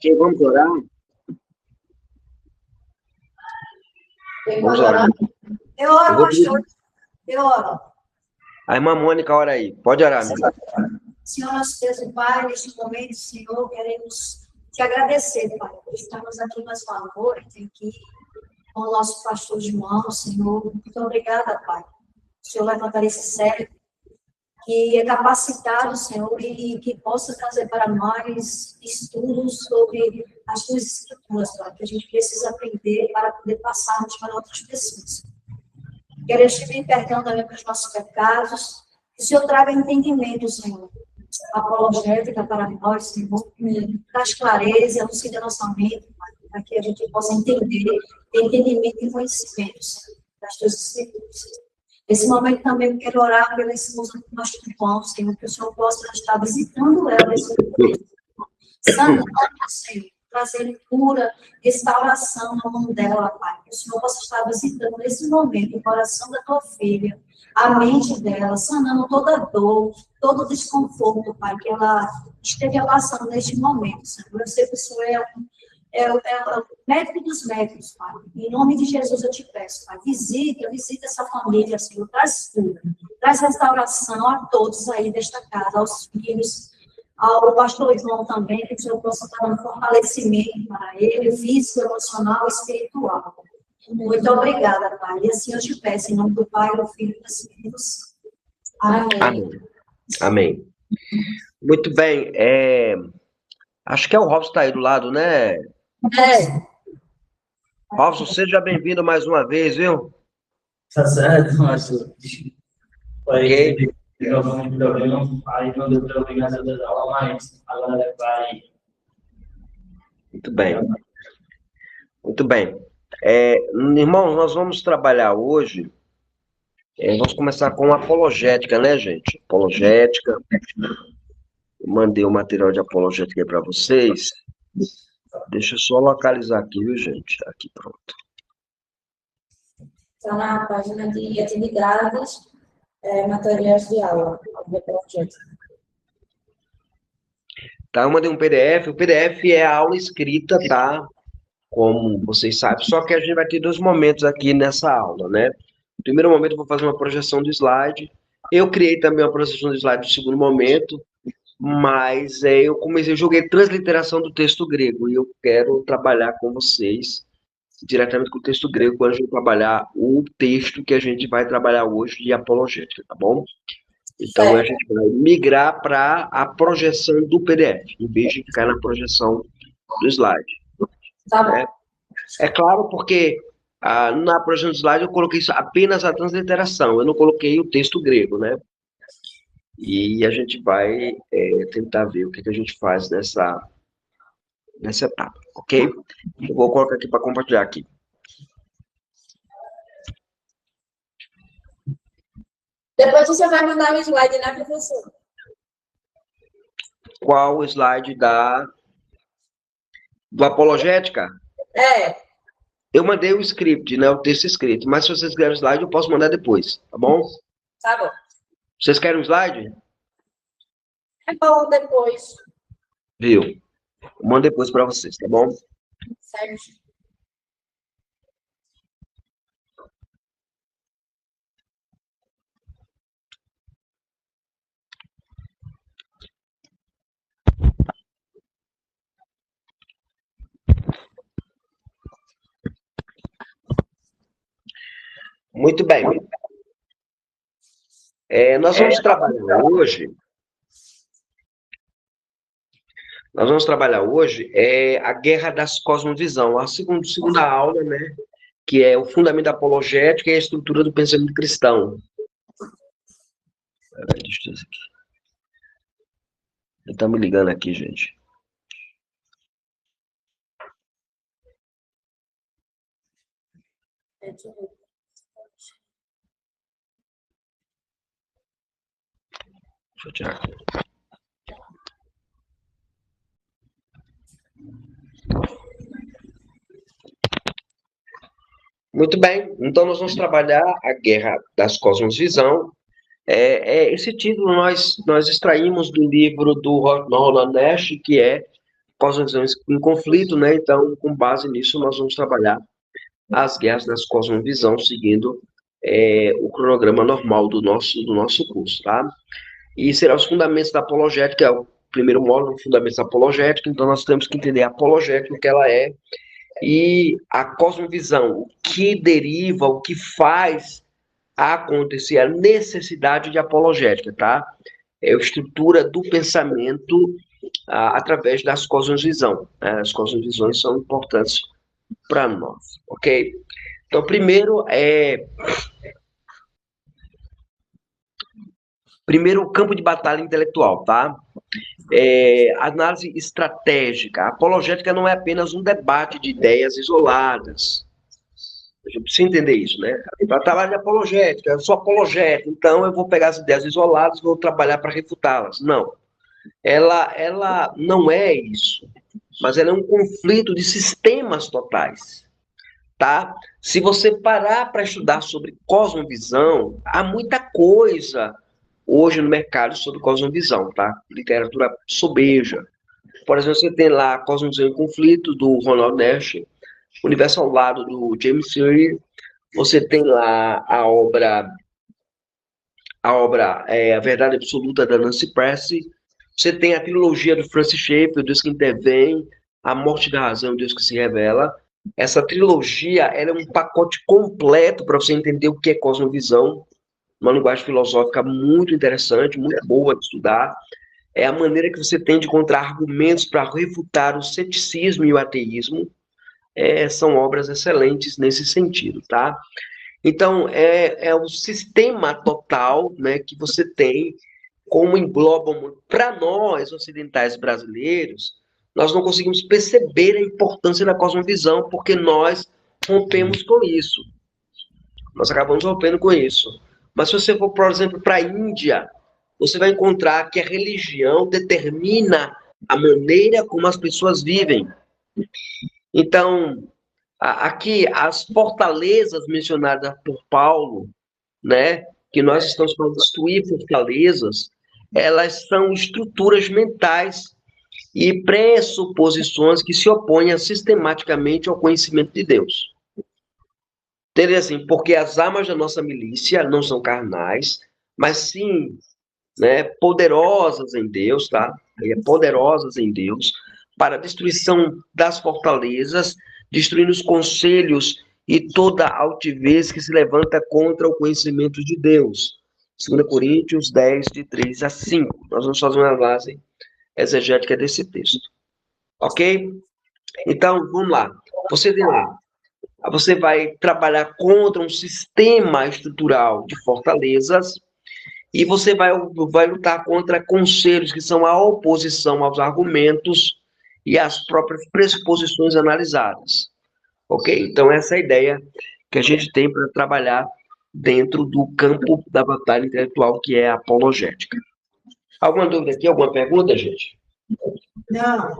Ok, vamos orar? Vamos orar. Eu oro, pastor. Eu oro. A irmã Mônica, ora aí. Pode orar, meu irmão. Senhor, nosso Deus e Pai, neste momento, Senhor, queremos te agradecer, Pai, por estarmos aqui mais uma noite, aqui com o nosso pastor João, Senhor. Muito obrigada, Pai. O Senhor levantar esse cérebro que é capacitado, Senhor, e que possa trazer para nós estudos sobre as tuas escrituras, Pai, que a gente precisa aprender para poder passarmos para outras pessoas. Queremos te pedir perdão também pelos nossos pecados, que o Senhor traga entendimento, Senhor, apologética para nós, Senhor, que traz clareza, elucida nossa mente, Pai, para que a gente possa entender, ter entendimento e conhecimento, Senhor, das tuas escrituras. Nesse momento também eu quero orar pela esposa do pastor João, Senhor, que o Senhor possa estar visitando ela nesse momento. Santo Senhor, trazendo cura, restauração na mão dela, Pai. Que o Senhor possa estar visitando nesse momento o coração da tua filha, a mente dela, sanando toda dor, todo desconforto, Pai, que ela esteja passando neste momento, Senhor. Eu sei que o Senhor é o médico dos médicos, Pai. Em nome de Jesus eu te peço, Pai. Visita essa família, Senhor. Traz cura, traz restauração a todos aí desta casa, aos filhos, ao pastor João também, que o Senhor possa estar dando fortalecimento para ele, físico, emocional, espiritual. Muito obrigada, Pai. E assim eu te peço, em nome do Pai, do Filho e do Espírito Santo. Amém. Amém. Amém. Muito bem. Acho que é o Robson está aí do lado, né? Robson, seja bem-vindo mais uma vez, viu? Tá certo, mas Ok. Eu muito problema, aí não deu para obrigar a dar aula, mas agora vai. Muito bem. Muito bem. Irmãos, nós vamos trabalhar hoje. Vamos começar com apologética, né, gente? Apologética. Eu mandei o material de apologética aí para vocês. Deixa eu só localizar aqui, viu, gente? Aqui, pronto. Está na página de atividades, materiais de aula, do projeto. Tá, eu mandei um PDF. O PDF é a aula escrita, tá? Como vocês sabem, só que a gente vai ter dois momentos aqui nessa aula, né? No primeiro momento eu vou fazer uma projeção de slide. Eu criei também uma projeção de slide no segundo momento, mas eu joguei transliteração do texto grego e eu quero trabalhar com vocês diretamente com o texto grego quando a gente trabalhar o texto que a gente vai trabalhar hoje de apologética, tá bom? Então a gente vai migrar para a projeção do PDF, em vez de ficar na projeção do slide. Tá bom. Né? É claro, porque na projeção do slide eu coloquei apenas a transliteração, eu não coloquei o texto grego, né? E a gente vai tentar ver o que a gente faz nessa etapa, ok? Eu vou colocar aqui para compartilhar aqui. Depois você vai mandar o slide, né, professor? Qual o slide do apologética? Eu mandei o script, né, o texto escrito, mas se vocês quiserem o slide, eu posso mandar depois, tá bom? Tá bom. Vocês querem o slide? É bom depois. Viu? Eu mando depois para vocês, tá bom? Certo. Muito bem. Nós vamos trabalhar hoje. A Guerra das Cosmovisão, a segunda aula, né? Que é o fundamento da apologética e a estrutura do pensamento cristão. Deixa eu ver aqui. Ele tá me ligando aqui, gente. Deixa eu tirar aqui. Muito bem, então nós vamos trabalhar a Guerra das Cosmovisão. Esse título nós extraímos do livro do Roland Nash, que é cosmovisões em conflito, né? Então, com base nisso, nós vamos trabalhar as guerras das cosmovisões, seguindo o cronograma normal do nosso curso, tá? E será os fundamentos da apologética, é o primeiro módulo, fundamentos da apologética, então nós temos que entender a apologética, o que ela é, e a cosmovisão, o que deriva, o que faz acontecer a necessidade de apologética, tá? É a estrutura do pensamento através das cosmovisões, né? As cosmovisões são importantes para nós, ok? Então, primeiro o campo de batalha intelectual, tá? Análise estratégica. A apologética não é apenas um debate de ideias isoladas. A gente precisa entender isso, né? Para trabalhar de apologética, eu sou apologético, então eu vou pegar as ideias isoladas e vou trabalhar para refutá-las. Não. Ela não é isso, mas ela é um conflito de sistemas totais, tá? Se você parar para estudar sobre cosmovisão, há muita coisa hoje no mercado sobre cosmovisão, tá? Literatura sobeja. Por exemplo, você tem lá a Cosmovisão em Conflito, do Ronald Nash, Universo ao Lado, do James Clear. Você tem lá a obra A Verdade Absoluta, da Nancy Presley. Você tem a trilogia do Francis Schaeffer, O Deus que Intervém, A Morte da Razão, O Deus que se Revela. Essa trilogia ela é um pacote completo para você entender o que é cosmovisão, uma linguagem filosófica muito interessante, muito boa de estudar. É a maneira que você tem de encontrar argumentos para refutar o ceticismo e o ateísmo. São obras excelentes nesse sentido, tá? Então, é o sistema total, né, que você tem, como englobam, para nós, ocidentais brasileiros, nós não conseguimos perceber a importância da cosmovisão, porque nós rompemos com isso. Nós acabamos rompendo com isso. Mas se você for, por exemplo, para a Índia, você vai encontrar que a religião determina a maneira como as pessoas vivem. Então, aqui, as fortalezas mencionadas por Paulo, né, que nós estamos para destruir fortalezas, elas são estruturas mentais e pressuposições que se opõem sistematicamente ao conhecimento de Deus. Entendeu assim? Porque as armas da nossa milícia não são carnais, mas sim, né, poderosas em Deus, tá? Poderosas em Deus, para a destruição das fortalezas, destruindo os conselhos e toda altivez que se levanta contra o conhecimento de Deus. 2 Coríntios 10, de 3 a 5. Nós vamos fazer uma análise exegética desse texto. Ok? Então, vamos lá. Você vê lá. Você vai trabalhar contra um sistema estrutural de fortalezas e você vai lutar contra conselhos que são a oposição aos argumentos e às próprias pressuposições analisadas. Ok? Então, essa é a ideia que a gente tem para trabalhar dentro do campo da batalha intelectual, que é a apologética. Alguma dúvida aqui? Alguma pergunta, gente? Não.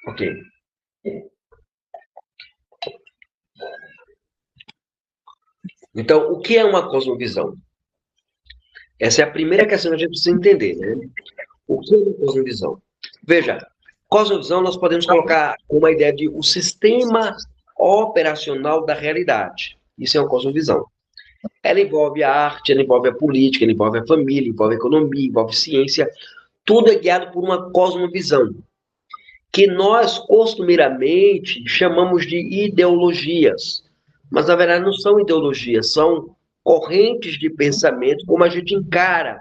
Ok. Então, o que é uma cosmovisão? Essa é a primeira questão que a gente precisa entender, né? O que é uma cosmovisão? Veja, cosmovisão nós podemos colocar uma ideia de o sistema operacional da realidade. Isso é uma cosmovisão. Ela envolve a arte, ela envolve a política, ela envolve a família, envolve a economia, envolve ciência. Tudo é guiado por uma cosmovisão, que nós costumeiramente chamamos de ideologias. Mas, na verdade, não são ideologias, são correntes de pensamento, como a gente encara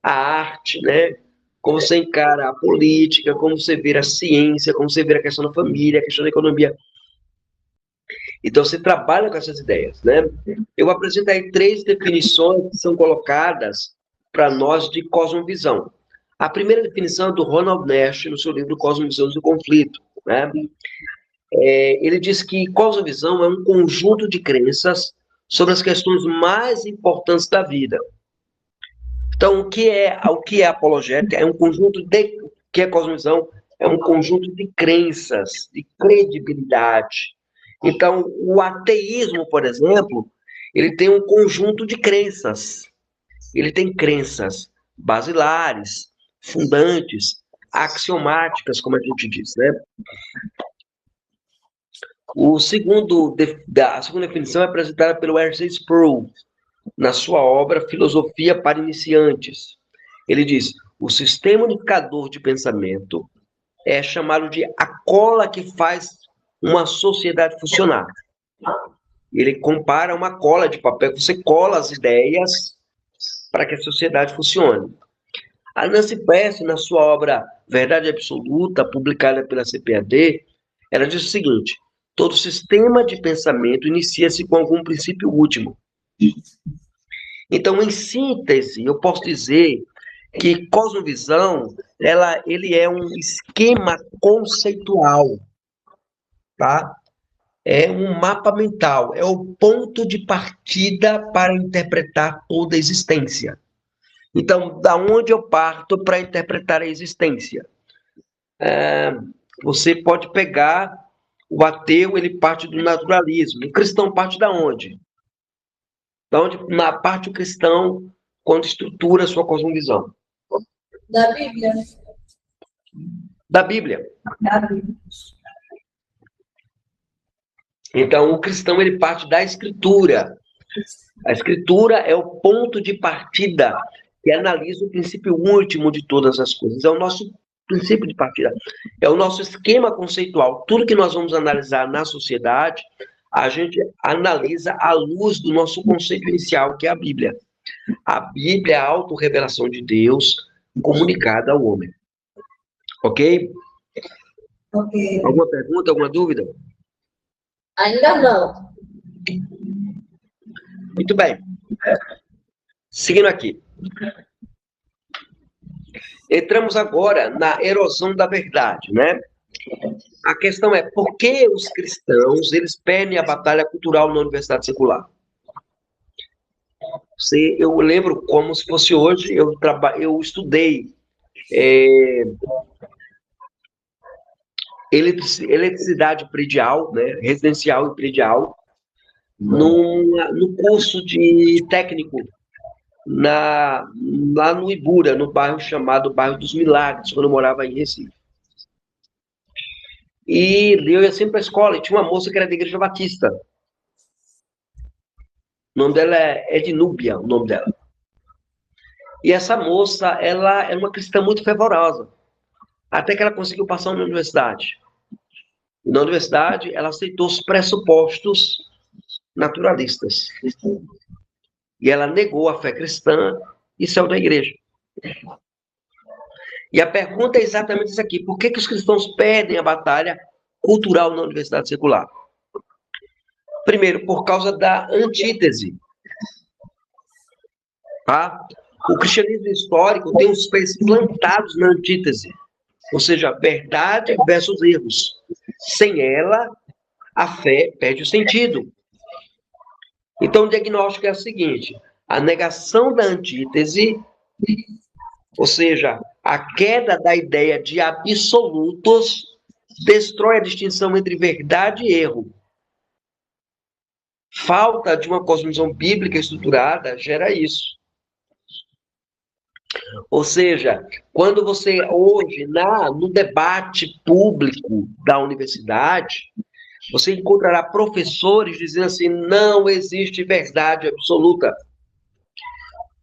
a arte, né? Como você encara a política, como você vê a ciência, como você vê a questão da família, a questão da economia. Então, você trabalha com essas ideias, né? Eu apresento aí 3 definições que são colocadas para nós de cosmovisão. A primeira definição é do Ronald Nash, no seu livro Cosmovisões do Conflito, né? Ele diz que cosmovisão é um conjunto de crenças sobre as questões mais importantes da vida. Então, o que é apologética? É um conjunto de... O que é cosmovisão? É um conjunto de crenças, de credibilidade. Então, o ateísmo, por exemplo, ele tem um conjunto de crenças. Ele tem crenças basilares, fundantes. axiomáticas, como a gente diz, né? A segunda definição é apresentada pelo R.C. Sproul, na sua obra Filosofia para Iniciantes. Ele diz: o sistema unificador de pensamento é chamado de a cola que faz uma sociedade funcionar. Ele compara uma cola de papel, que você cola as ideias para que a sociedade funcione. A Nancy Best, na sua obra Verdade Absoluta, publicada pela CPAD, ela diz o seguinte: todo sistema de pensamento inicia-se com algum princípio último. Então, em síntese, eu posso dizer que cosmovisão, ele é um esquema conceitual, tá? É um mapa mental, é o ponto de partida para interpretar toda a existência. Então, da onde eu parto para interpretar a existência? Você pode pegar o ateu, ele parte do naturalismo. O cristão parte da onde? Da onde na parte o cristão, quando estrutura a sua cosmovisão? Da Bíblia. Da Bíblia. Da Bíblia. Então, o cristão, ele parte da Escritura. A Escritura é o ponto de partida que analisa o princípio último de todas as coisas. É o nosso princípio de partida. É o nosso esquema conceitual. Tudo que nós vamos analisar na sociedade, a gente analisa à luz do nosso conceito inicial, que é a Bíblia. A Bíblia é a autorrevelação de Deus comunicada ao homem. Ok? Ok. Alguma pergunta, alguma dúvida? Ainda não. Muito bem. Seguindo aqui. Entramos agora na erosão da verdade, né? A questão é, por que os cristãos, eles perdem a batalha cultural na universidade secular? Eu lembro como se fosse hoje, eu estudei eletricidade predial, né, residencial e predial, no curso de técnico, lá no Ibura, no bairro chamado Bairro dos Milagres, quando eu morava em Recife. E eu ia sempre para a escola, e tinha uma moça que era da Igreja Batista. O nome dela é Ednúbia, o nome dela. E essa moça, ela é uma cristã muito fervorosa, até que ela conseguiu passar na universidade. E na universidade, ela aceitou os pressupostos naturalistas. E ela negou a fé cristã e saiu da igreja. E a pergunta é exatamente isso aqui: por que os cristãos perdem a batalha cultural na universidade secular? Primeiro, por causa da antítese. Tá? O cristianismo histórico tem os pés plantados na antítese, ou seja, verdade versus erros. Sem ela, a fé perde o sentido. Então, o diagnóstico é o seguinte: a negação da antítese, ou seja, a queda da ideia de absolutos, destrói a distinção entre verdade e erro. Falta de uma cosmovisão bíblica estruturada gera isso. Ou seja, quando você hoje, no debate público da universidade, você encontrará professores dizendo assim: não existe verdade absoluta.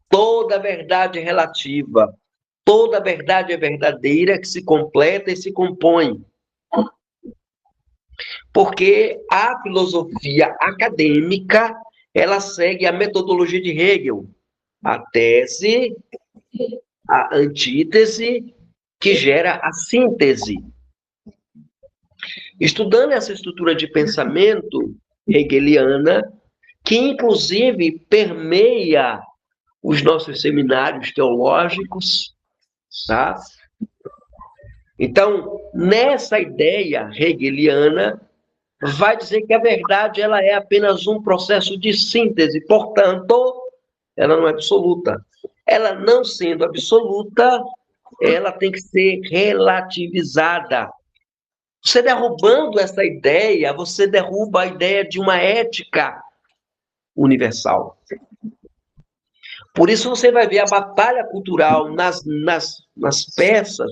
Toda verdade é relativa. Toda verdade é verdadeira, que se completa e se compõe. Porque a filosofia acadêmica, ela segue a metodologia de Hegel. A tese, a antítese, que gera a síntese. Estudando essa estrutura de pensamento hegeliana, que inclusive permeia os nossos seminários teológicos, tá? Então, nessa ideia hegeliana, vai dizer que a verdade, ela é apenas um processo de síntese, portanto, ela não é absoluta. Ela não sendo absoluta, ela tem que ser relativizada. Você derrubando essa ideia, você derruba a ideia de uma ética universal. Por isso você vai ver a batalha cultural nas peças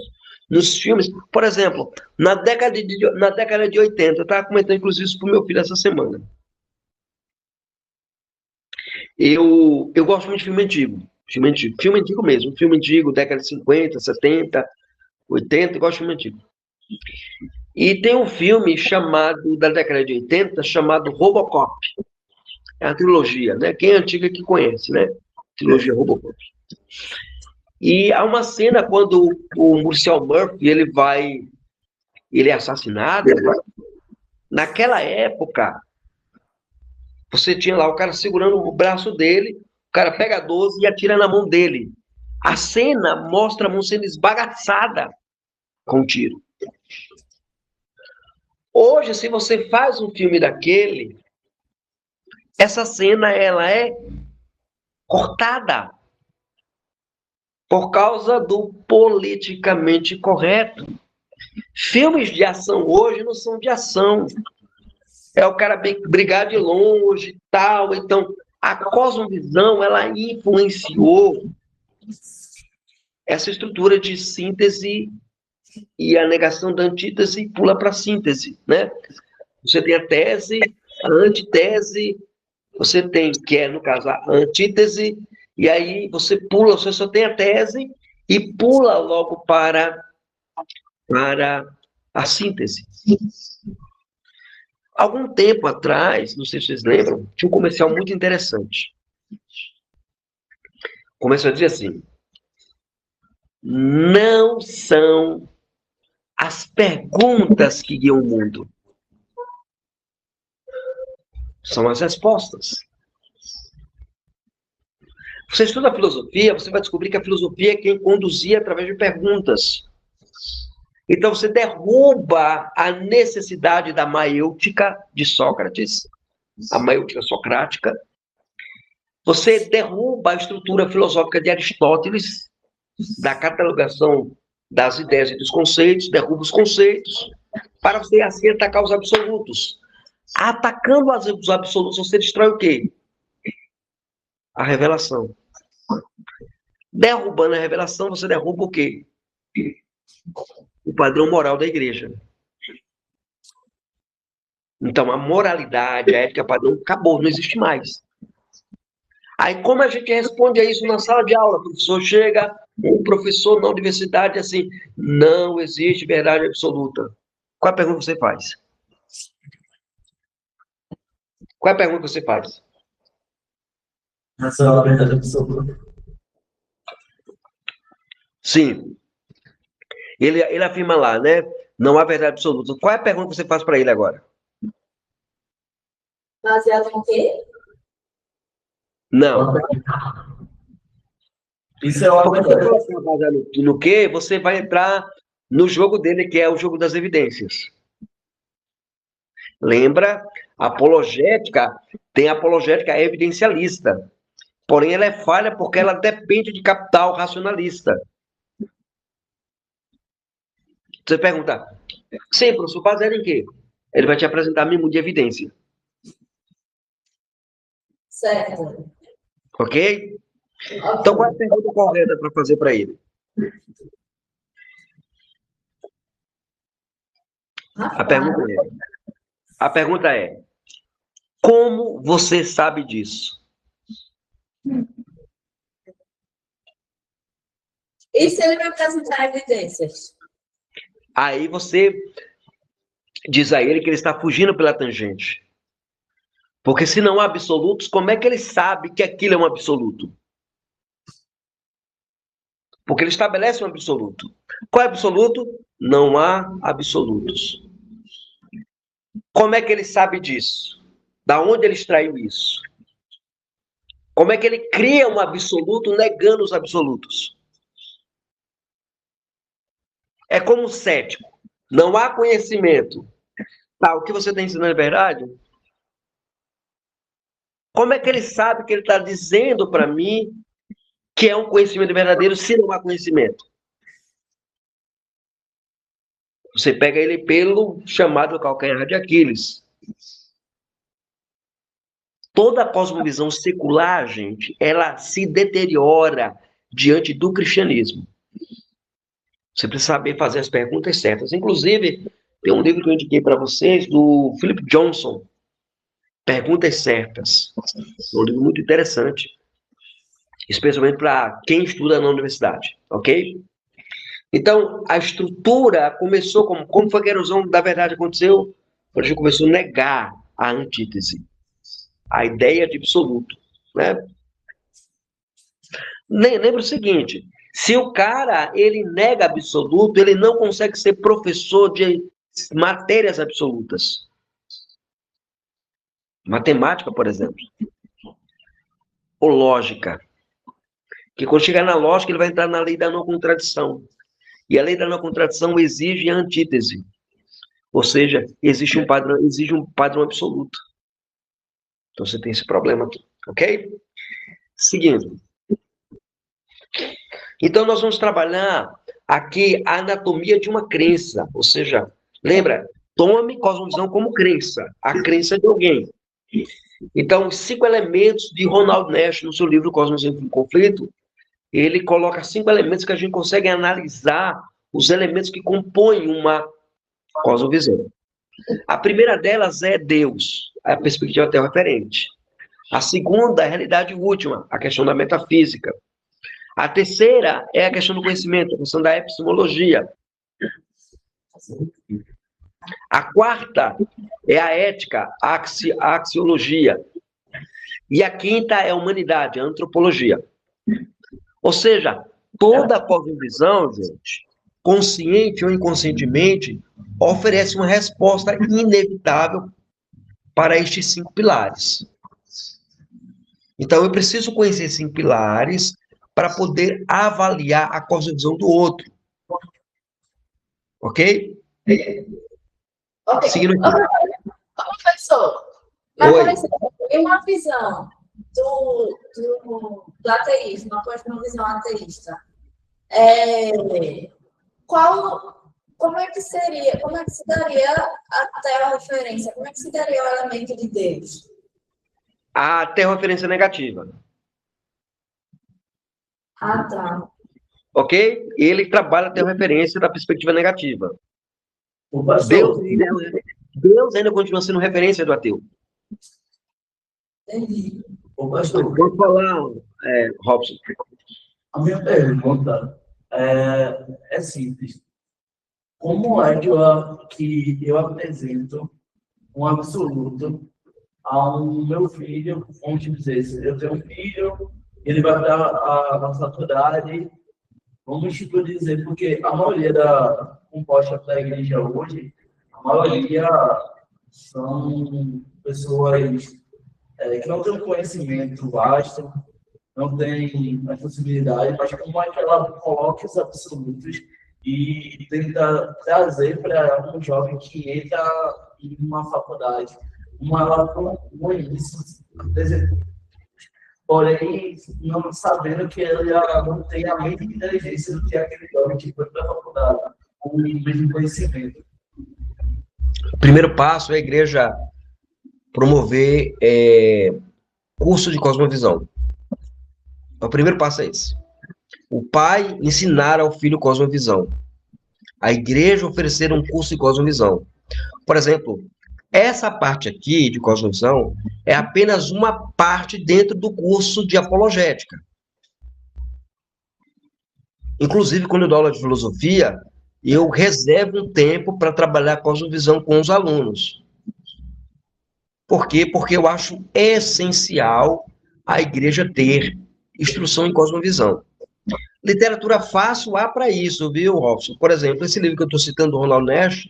nos filmes. Por exemplo, na década de 80, eu estava comentando inclusive isso para o meu filho essa semana. Eu gosto muito de filme antigo. Filme antigo mesmo. Filme antigo, década de 50, 70, 80, eu gosto de filme antigo. E tem um filme da década de 80, chamado Robocop. É a trilogia, né? Quem é antiga que conhece, né? Trilogia Robocop. E há uma cena quando o Marcel Murphy, ele é assassinado. Naquela época, você tinha lá o cara segurando o braço dele, o cara pega a 12 e atira na mão dele. A cena mostra a mão sendo esbagaçada com um tiro. Hoje, se você faz um filme daquele, essa cena ela é cortada por causa do politicamente correto. Filmes de ação hoje não são de ação. É o cara brigar de longe e tal. Então, a cosmovisão, ela influenciou essa estrutura de síntese e a negação da antítese pula para a síntese, né? Você tem a tese, a antítese, você tem, que é, no caso, a antítese, e aí você só tem a tese e pula logo para a síntese. Algum tempo atrás, não sei se vocês lembram, tinha um comercial muito interessante. Começou a dizer assim: não são as perguntas que guiam o mundo, são as respostas. Você estuda a filosofia, você vai descobrir que a filosofia é quem conduzia através de perguntas. Então você derruba a necessidade da maêutica de Sócrates, a maêutica socrática. Você derruba a estrutura filosófica de Aristóteles, da catalogação das ideias e dos conceitos, derruba os conceitos, para você assim atacar os absolutos. Atacando os absolutos, você destrói o quê? A revelação. Derrubando a revelação, você derruba o quê? O padrão moral da igreja. Então, a moralidade, a ética padrão, acabou, não existe mais. Aí, como a gente responde a isso na sala de aula? O professor chega, um professor na universidade, assim, não existe verdade absoluta. Qual é a pergunta que você faz? Qual é a pergunta que você faz? Essa é a verdade absoluta. Sim. Ele afirma lá, né? Não há verdade absoluta. Qual é a pergunta que você faz para ele agora? Baseado em quê? Não. Isso é uma Porque se você verdade. for baseado no quê, você vai entrar no jogo dele, que é o jogo das evidências. Lembra? Apologética tem apologética evidencialista. Porém, ela é falha porque ela depende de capital racionalista. Você pergunta, sim, professor, baseado em quê? Ele vai te apresentar mínimo de evidência. Certo. Ok? Então, qual é a pergunta correta para fazer para ele? A pergunta é: como você sabe disso? E se ele me apresentar evidências? Aí você diz a ele que ele está fugindo pela tangente. Porque se não há absolutos, como é que ele sabe que aquilo é um absoluto? Porque ele estabelece um absoluto. Qual é o absoluto? Não há absolutos. Como é que ele sabe disso? Da onde ele extraiu isso? Como é que ele cria um absoluto negando os absolutos? É como um cético. Não há conhecimento. Tá, o que você está ensinando é verdade? Como é que ele sabe que ele está dizendo para mim que é um conhecimento verdadeiro se não há conhecimento? Você pega ele pelo chamado calcanhar de Aquiles. Toda a cosmovisão secular, gente, ela se deteriora diante do cristianismo. Você precisa saber fazer as perguntas certas. Inclusive, tem um livro que eu indiquei para vocês, do Philip Johnson, Perguntas Certas. É um livro muito interessante, especialmente para quem estuda na universidade, ok? Então, a estrutura começou como foi que a erosão da verdade aconteceu? Quando a gente começou a negar a antítese, a ideia de absoluto, né? Lembra o seguinte, se o cara, ele nega absoluto, ele não consegue ser professor de matérias absolutas. Matemática, por exemplo. Ou lógica. Que quando chegar na lógica, ele vai entrar na lei da não contradição. E a lei da não contradição exige a antítese. Ou seja, exige um padrão absoluto. Então você tem esse problema aqui, ok? Seguindo. Então nós vamos trabalhar aqui a anatomia de uma crença. Ou seja, lembra, tome cosmovisão como crença. A crença de alguém. Então, os 5 elementos de Ronald Nash, no seu livro Cosmos em Conflito, ele coloca 5 elementos que a gente consegue analisar os elementos que compõem uma cosmovisão. A primeira delas é Deus, a perspectiva terra-referente. A segunda é a realidade última, a questão da metafísica. A terceira é a questão do conhecimento, a questão da epistemologia. A quarta é a ética, a axiologia. E a quinta é a humanidade, a antropologia. Ou seja, toda a cosmovisão, gente, consciente ou inconscientemente, oferece uma resposta inevitável para estes 5 pilares. Então, eu preciso conhecer esses 5 pilares para poder avaliar a cosmovisão do outro. Ok? Ok. Seguindo aqui. Professor, mas, por exemplo, em uma visão do ateísmo, uma cosmovisão ateísta, como é que se daria até a referência, como é que se daria o elemento de Deus? A terra-referência negativa. Ah, tá. Ok? Ele trabalha a terra-referência da perspectiva negativa. O pastor, Deus ainda continua sendo referência do ateu. Entendi. o pastor, Vou falar, Robson. a minha pergunta é simples. Como é que eu apresento um absoluto ao meu filho? Vamos dizer, se eu tenho um filho, ele vai para a faculdade, vamos tipo dizer, porque a maioria da composta da igreja hoje, a maioria são pessoas que não têm um conhecimento vasto, não têm a possibilidade, mas como é que ela coloca os absolutos e tenta trazer para um jovem que entra em uma faculdade, como ela propõe isso, porém, não sabendo que ela não tem a mesma inteligência do que aquele jovem que foi para a faculdade, com o mesmo conhecimento. O primeiro passo é a igreja promover curso de cosmovisão. O primeiro passo é esse. O pai ensinar ao filho cosmovisão. A igreja oferecer um curso de cosmovisão. Por exemplo, essa parte aqui de cosmovisão é apenas uma parte dentro do curso de apologética. Inclusive, quando eu dou aula de filosofia, eu reservo um tempo para trabalhar a cosmovisão com os alunos. Por quê? Porque eu acho essencial a igreja ter instrução em cosmovisão. Literatura fácil há para isso, viu, Robson? Por exemplo, esse livro que eu estou citando, do Ronald Nash,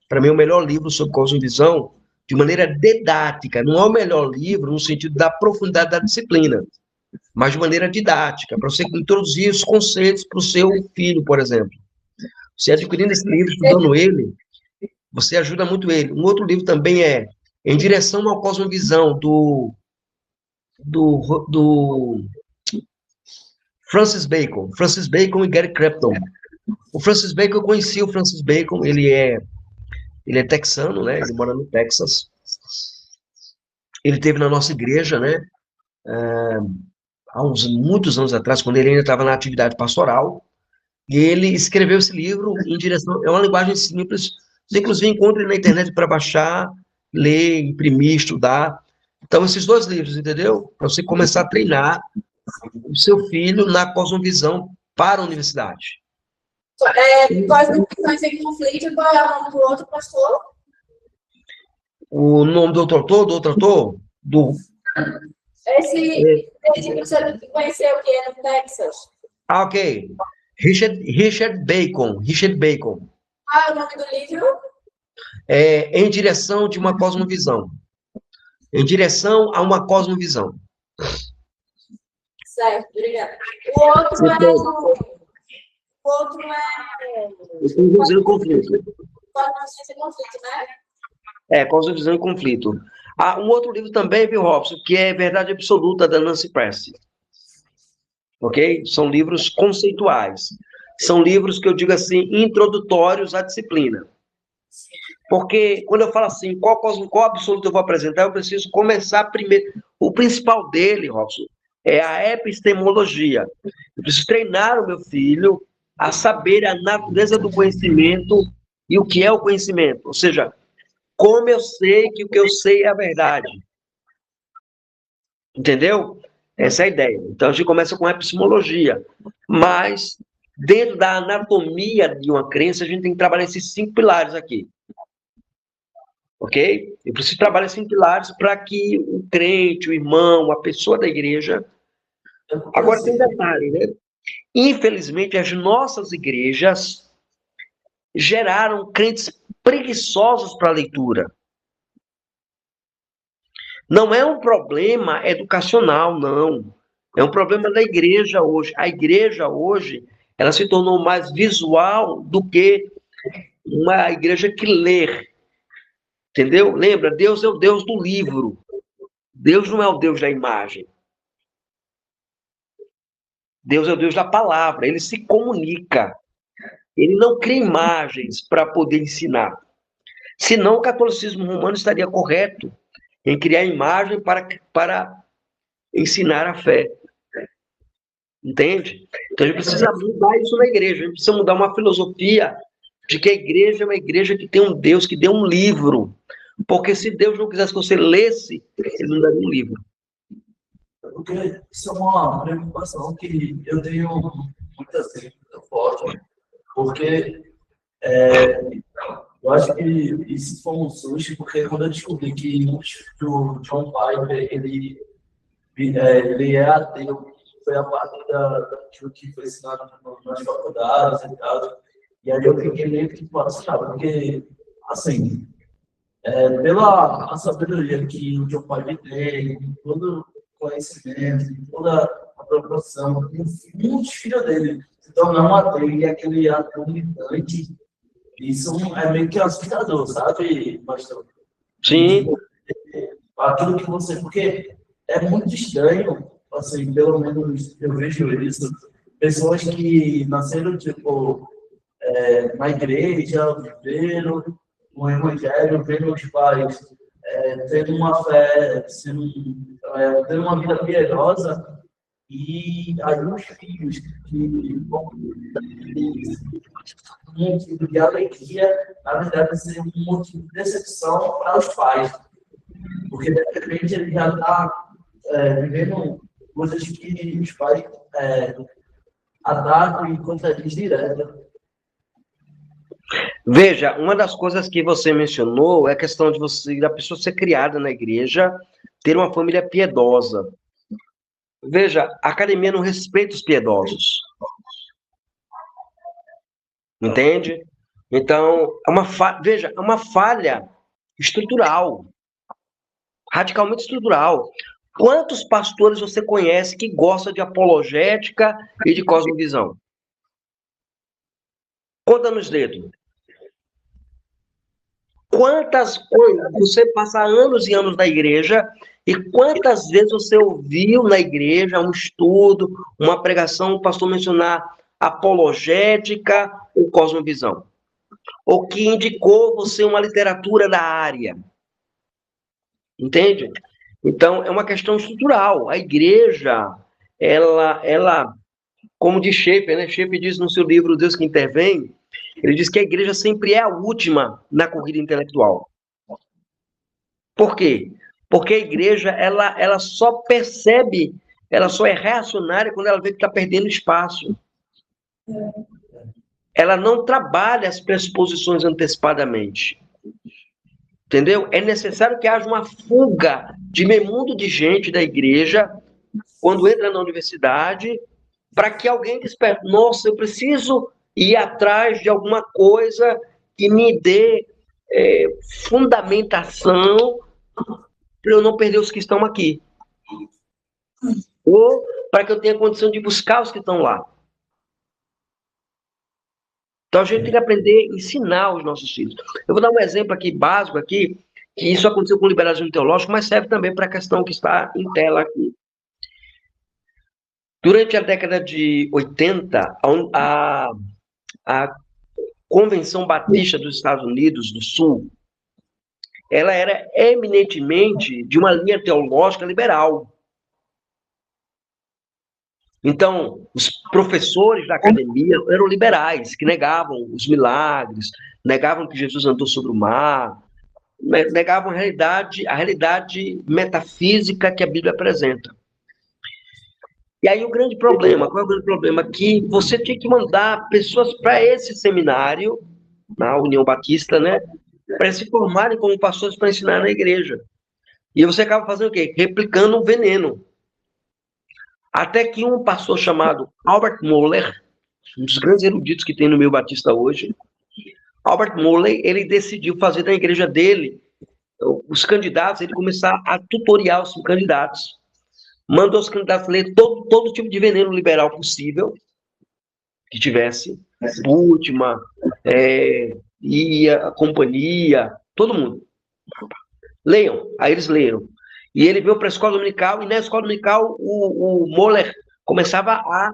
para mim é o melhor livro sobre cosmovisão, de maneira didática. Não é o melhor livro no sentido da profundidade da disciplina, mas de maneira didática, para você introduzir os conceitos para o seu filho, por exemplo. Você adquirindo esse livro, estudando ele, você ajuda muito ele. Um outro livro também é Em Direção à Cosmovisão, do Francis Bacon e Gary Clapton. O Francis Bacon, eu conheci o Francis Bacon, ele é texano, né? Ele mora no Texas. Ele esteve na nossa igreja, né? Há muitos anos atrás, quando ele ainda estava na atividade pastoral. Ele escreveu esse livro em direção... É uma linguagem simples. Você, inclusive, encontra na internet para baixar, ler, imprimir, estudar. Então, esses dois livros, entendeu? Para você começar a treinar o seu filho na cosmovisão para a universidade. Cosmovisões em conflito, qual é o nome do outro, pastor? O nome do outro autor? Esse você conheceu que é no Texas? Ok. Richard Bacon. Qual é o nome do livro? Em direção de uma cosmovisão. Em direção a uma cosmovisão. Certo, obrigada. O outro Cosmovisão e conflito. Cosmovisões em conflito, né? Cosmovisão e conflito. Um outro livro também, viu, Robson, que é Verdade Absoluta, da Nancy Presley. Ok? São livros conceituais. São livros que eu digo assim, introdutórios à disciplina. Porque quando eu falo assim, qual absoluto eu vou apresentar, eu preciso começar primeiro. O principal dele, Robson, é a epistemologia. Eu preciso treinar o meu filho a saber a natureza do conhecimento e o que é o conhecimento. Ou seja, como eu sei que o que eu sei é a verdade. Entendeu? Essa é a ideia. Então, a gente começa com a epistemologia. Mas, dentro da anatomia de uma crença, a gente tem que trabalhar esses 5 pilares aqui. Ok? Eu preciso trabalhar esses 5 pilares para que o crente, o irmão, a pessoa da igreja... Agora, tem um detalhe, né? Infelizmente, as nossas igrejas geraram crentes preguiçosos para a leitura. Não é um problema educacional, não. É um problema da igreja hoje. A igreja hoje, ela se tornou mais visual do que uma igreja que lê. Entendeu? Lembra? Deus é o Deus do livro. Deus não é o Deus da imagem. Deus é o Deus da palavra. Ele se comunica. Ele não cria imagens para poder ensinar. Senão o catolicismo romano estaria correto em criar imagem para ensinar a fé. Entende? Então a gente precisa mudar isso na igreja. A gente precisa mudar uma filosofia de que a igreja é uma igreja que tem um Deus, que deu um livro. Porque se Deus não quisesse que você lesse, ele não daria um livro. Porque isso é uma preocupação que eu tenho muitas vezes muito forte. Porque eu acho que isso foi um susto, porque quando eu descobri que o John Piper, ele é ateu, foi a parte daquilo que foi ensinado nas faculdades e tal. E aí eu fiquei meio que fascinado, porque, assim, pela sabedoria que o John Piper tem, todo o conhecimento, toda a preocupação, muitos filhos dele se tornar um ateu e aquele ateu militante, isso é meio que assustador, sabe, pastor? Sim. Aquilo que você... Porque é muito estranho, assim, pelo menos eu vejo isso, pessoas que nasceram, tipo, na igreja, viveram o evangelho, vendo os pais tendo uma fé, tendo uma vida piedosa, e aí os filhos que vão um motivo de alegria, na verdade, ser um motivo de decepção para os pais. Porque, de repente, ele já está vivendo coisas que os pais atacam e contradizem direto. Veja, uma das coisas que você mencionou é a questão da pessoa ser criada na igreja, ter uma família piedosa. Veja, a academia não respeita os piedosos. Entende? Então, veja, é uma falha estrutural, radicalmente estrutural. Quantos pastores você conhece que gostam de apologética e de cosmovisão? Conta nos dedos. Quantas coisas você passa anos e anos na igreja e quantas vezes você ouviu na igreja um estudo, uma pregação, o pastor mencionar apologética ou cosmovisão? Ou que indicou você uma literatura da área? Entende? Então, é uma questão estrutural. A igreja, ela como diz Schaeffer, né? Schaeffer diz no seu livro Deus que Intervém, ele diz que a igreja sempre é a última na corrida intelectual. Por quê? Porque a igreja, ela só percebe, ela só é reacionária quando ela vê que está perdendo espaço. Ela não trabalha as pressuposições antecipadamente. Entendeu? É necessário que haja uma fuga de meio mundo de gente da igreja, quando entra na universidade, para que alguém desperte. Nossa, eu preciso ir atrás de alguma coisa que me dê fundamentação para eu não perder os que estão aqui. Ou para que eu tenha condição de buscar os que estão lá. Então a gente tem que aprender a ensinar os nossos filhos. Eu vou dar um exemplo aqui, básico aqui, que isso aconteceu com o liberalismo teológico, mas serve também para a questão que está em tela aqui. Durante a década de 80, a Convenção Batista dos Estados Unidos do Sul, ela era eminentemente de uma linha teológica liberal. Então, os professores da academia eram liberais, que negavam os milagres, negavam que Jesus andou sobre o mar, negavam a realidade metafísica que a Bíblia apresenta. E aí o grande problema, qual é o grande problema? Que você tinha que mandar pessoas para esse seminário, na União Batista, né? Para se formarem como pastores para ensinar na igreja. E você acaba fazendo o quê? Replicando um veneno. Até que um pastor chamado Albert Moeller, um dos grandes eruditos que tem no meio batista hoje, Albert Moeller, ele decidiu fazer da igreja dele, os candidatos, ele começar a tutoriar os candidatos. Mandou os candidatos ler todo tipo de veneno liberal possível, que tivesse, Bultmann, e a companhia, todo mundo. Leiam, aí eles leram. E ele veio para a escola dominical, e na escola dominical o Moeller começava a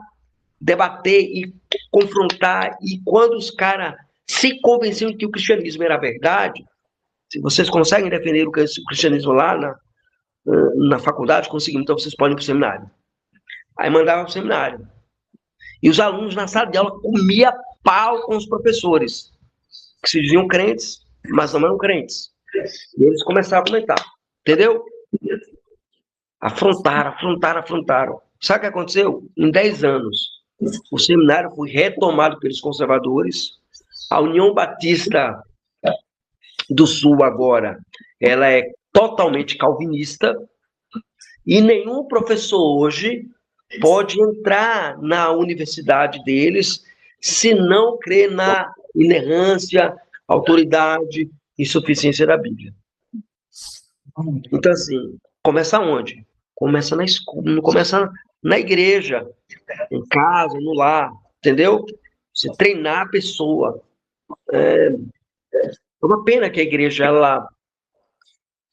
debater e confrontar, e quando os caras se convenciam de que o cristianismo era verdade, se vocês conseguem defender o cristianismo lá na faculdade, conseguimos, então vocês podem ir para o seminário. Aí mandava para o seminário. E os alunos na sala de aula comiam pau com os professores, que se diziam crentes, mas não eram crentes. E eles começaram a comentar, entendeu? Afrontaram. Sabe o que aconteceu? Em 10 anos, o seminário foi retomado pelos conservadores. A União Batista do Sul agora, ela é totalmente calvinista, e nenhum professor hoje pode entrar na universidade deles se não crer na inerrância, autoridade e suficiência da Bíblia. Então, assim, começa onde? Começa na escola, começa na igreja, em casa, no lar, entendeu? Você treinar a pessoa. É uma pena que a igreja, ela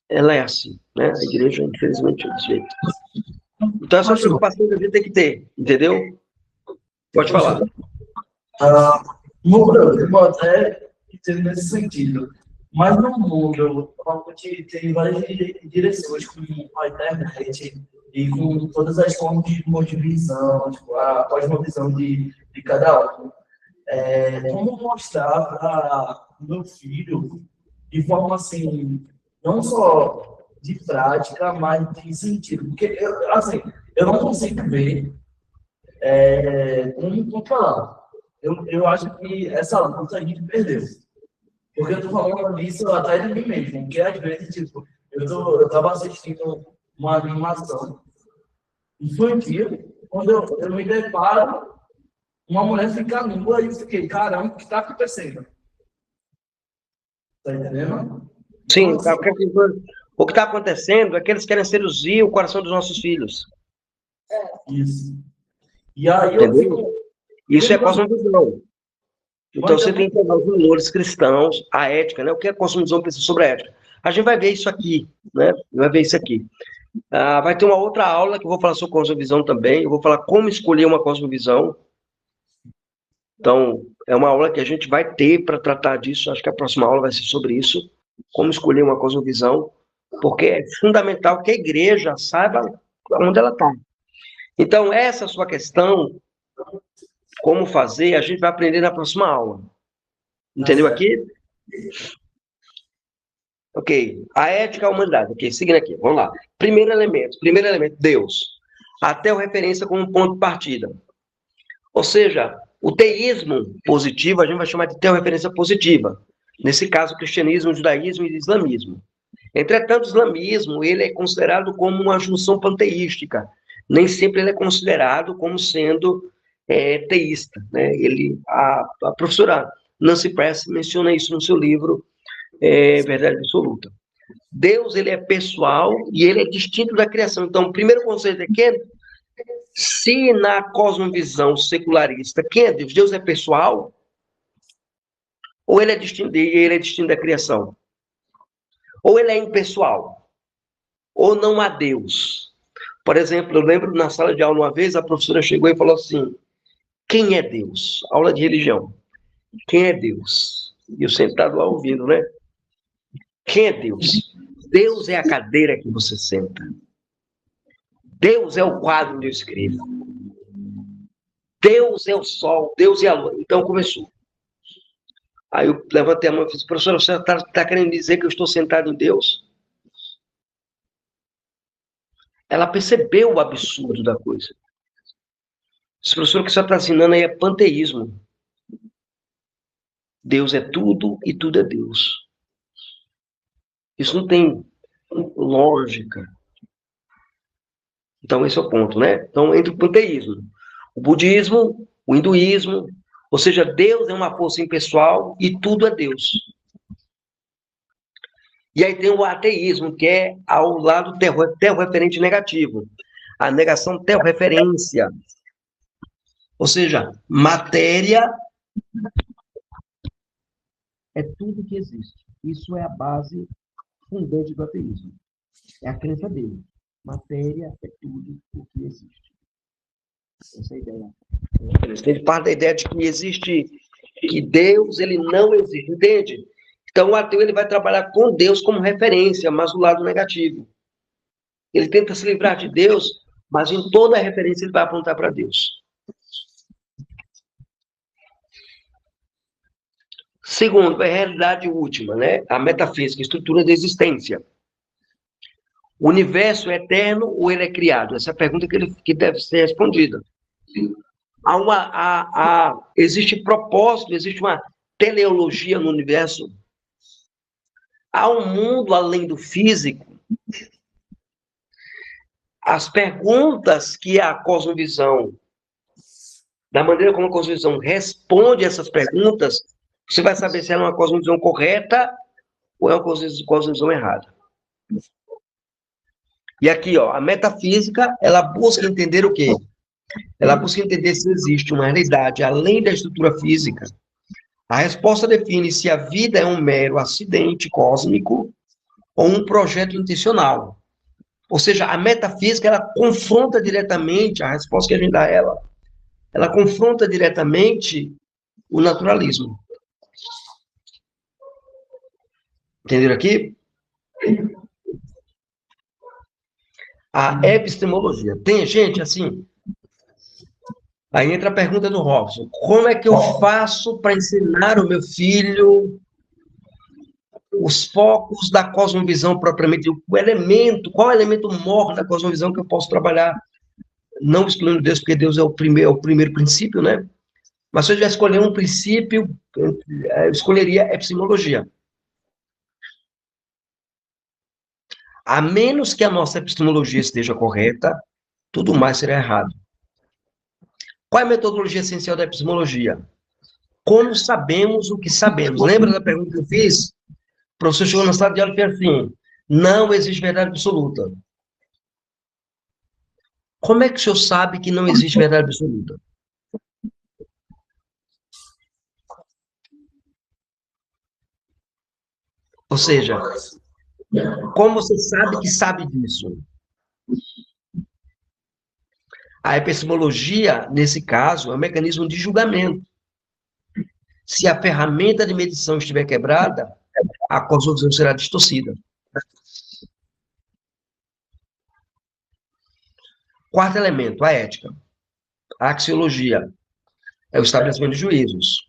é assim, né? A igreja, infelizmente, é desse jeito. Então, essa preocupação que a gente tem que ter, entendeu? Pode falar. Eu até entendo nesse sentido. Mas no mundo, onde tem várias direções, como a internet e com todas as formas de cosmovisão, tipo, a cosmovisão de cada um, como mostrar para o meu filho de forma assim, não só de prática, mas de sentido. Porque, eu não consigo ver como falar. Eu acho que essa luta a gente perdeu. Porque eu tô falando disso atrás de mim mesmo. Porque às vezes, tipo, eu tava assistindo uma animação infantil, quando eu me deparo, uma mulher fica nua e eu fiquei, caramba, o que tá acontecendo? Tá entendendo? Sim, o que está acontecendo é que eles querem seduzir o coração dos nossos filhos. Isso. E aí eu fico... Isso é cosmovisão. Então você tem que pegar os valores cristãos, a ética, né? O que a cosmovisão pensa sobre a ética? A gente vai ver isso aqui, né? Vai ver isso aqui. Vai ter uma outra aula que eu vou falar sobre cosmovisão também. Eu vou falar como escolher uma cosmovisão. Então, é uma aula que a gente vai ter para tratar disso. Acho que a próxima aula vai ser sobre isso. Como escolher uma cosmovisão. Porque é fundamental que a igreja saiba onde ela está. Então, essa sua questão Como fazer, a gente vai aprender na próxima aula. Entendeu aqui? Ok. A ética e a humanidade. Ok, seguindo aqui. Vamos lá. Primeiro elemento, Deus. Até o referência como ponto de partida. Ou seja, o teísmo positivo, a gente vai chamar de teorreferência positiva. Nesse caso, o cristianismo, o judaísmo e o islamismo. Entretanto, o islamismo ele é considerado como uma junção panteística. Nem sempre ele é considerado como sendo teísta. Né? A professora Nancy Press menciona isso no seu livro Verdade Absoluta. Deus ele é pessoal e ele é distinto da criação. Então, o primeiro conceito é que se na cosmovisão secularista, quem é Deus? Deus é pessoal? Ou ele é distinto da criação? Ou ele é impessoal? Ou não há Deus? Por exemplo, eu lembro na sala de aula uma vez, a professora chegou e falou assim, quem é Deus? Aula de religião. Quem é Deus? E eu sentado lá ouvindo, né? Quem é Deus? Deus é a cadeira que você senta. Deus é o quadro onde eu escrevo. Deus é o sol, Deus é a lua. Então começou. Aí eu levantei a mão e disse, professora, você está querendo dizer que eu estou sentado em Deus? Ela percebeu o absurdo da coisa. Esse professor que você está ensinando aí é panteísmo. Deus é tudo e tudo é Deus. Isso não tem lógica. Então esse é o ponto, né? Então entre o panteísmo, o budismo, o hinduísmo, ou seja, Deus é uma força impessoal e tudo é Deus. E aí tem o ateísmo, que é ao lado terrorreferente negativo. A negação terrorreferência. Ou seja, matéria é tudo que existe. Isso é a base fundante do ateísmo. É a crença dele. Matéria é tudo o que existe. Essa é a ideia. Ele parte da ideia de que existe, que Deus ele não existe, entende? Então o ateu ele vai trabalhar com Deus como referência, mas do lado negativo. Ele tenta se livrar de Deus, mas em toda a referência ele vai apontar para Deus. Segundo, a realidade última, né? A metafísica, a estrutura da existência. O universo é eterno ou ele é criado? Essa é a pergunta que deve ser respondida. Existe propósito, existe uma teleologia no universo. Há um mundo além do físico. As perguntas que a cosmovisão, da maneira como a cosmovisão responde essas perguntas, você vai saber se ela é uma cosmovisão correta ou é uma cosmovisão errada. E aqui, ó, a metafísica, ela busca entender o quê? Ela busca entender se existe uma realidade além da estrutura física. A resposta define se a vida é um mero acidente cósmico ou um projeto intencional. Ou seja, a metafísica, ela confronta diretamente, a resposta que a gente dá a ela confronta diretamente o naturalismo. Entenderam aqui? A epistemologia. Tem gente assim. Aí entra a pergunta do Robson. Como é que eu faço para ensinar o meu filho os focos da cosmovisão propriamente? Qual é o elemento maior da cosmovisão que eu posso trabalhar? Não excluindo Deus, porque Deus é o primeiro princípio, né? Mas se eu tivesse escolher um princípio, eu escolheria a epistemologia. A menos que a nossa epistemologia esteja correta, tudo mais será errado. Qual é a metodologia essencial da epistemologia? Como sabemos o que sabemos? Lembra da pergunta que eu fiz? O professor chegou na sala de aula e fez assim, não existe verdade absoluta. Como é que o senhor sabe que não existe verdade absoluta? Ou seja, como você sabe disso? A epistemologia, nesse caso, é um mecanismo de julgamento. Se a ferramenta de medição estiver quebrada, a cosmovisão será distorcida. Quarto elemento, a ética. A axiologia é o estabelecimento de juízos.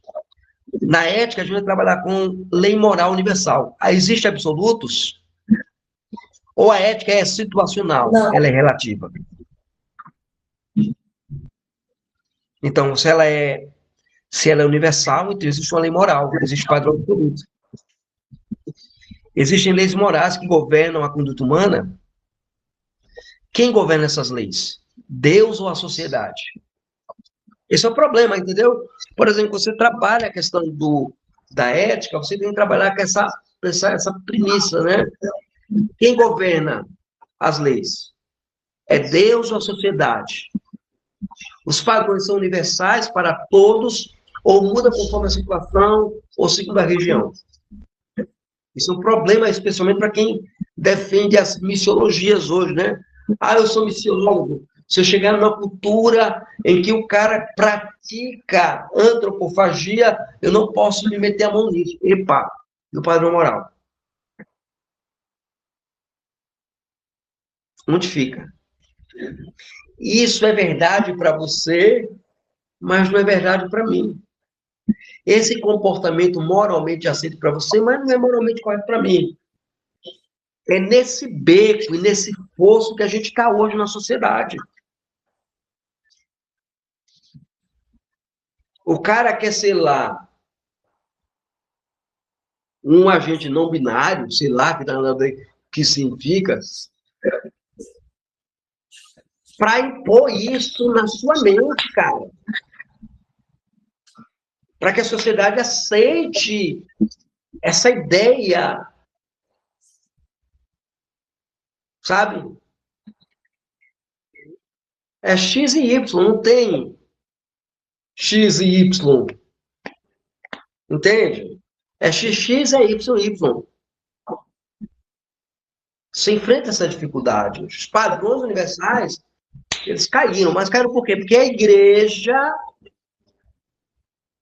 Na ética, a gente vai trabalhar com lei moral universal. Existem absolutos? Ou a ética é situacional? Não. Ela é relativa. Então, se ela é universal, então existe uma lei moral, existe padrão absoluto. Existem leis morais que governam a conduta humana. Quem governa essas leis? Deus ou a sociedade? Esse é o problema, entendeu? Por exemplo, você trabalha a questão da ética, você tem que trabalhar com essa premissa, né? Quem governa as leis? É Deus ou a sociedade? Os padrões são universais para todos ou muda conforme a situação ou segundo a região? Isso é um problema, especialmente para quem defende as missiologias hoje, né? Eu sou missiólogo. Se eu chegar numa cultura em que o cara pratica antropofagia, eu não posso me meter a mão nisso. Epa, no padrão moral. Onde fica? Isso é verdade para você, mas não é verdade para mim. Esse comportamento moralmente aceito para você, mas não é moralmente correto para mim. É nesse beco e nesse poço que a gente está hoje na sociedade. O cara quer, sei lá, um agente não binário, sei lá, que significa, para impor isso na sua mente, cara. Para que a sociedade aceite essa ideia, sabe? É X e Y, não tem X e Y. Entende? É XX, é YY. Você enfrenta essa dificuldade. Os padrões universais, eles caíram. Mas caíram por quê? Porque a igreja,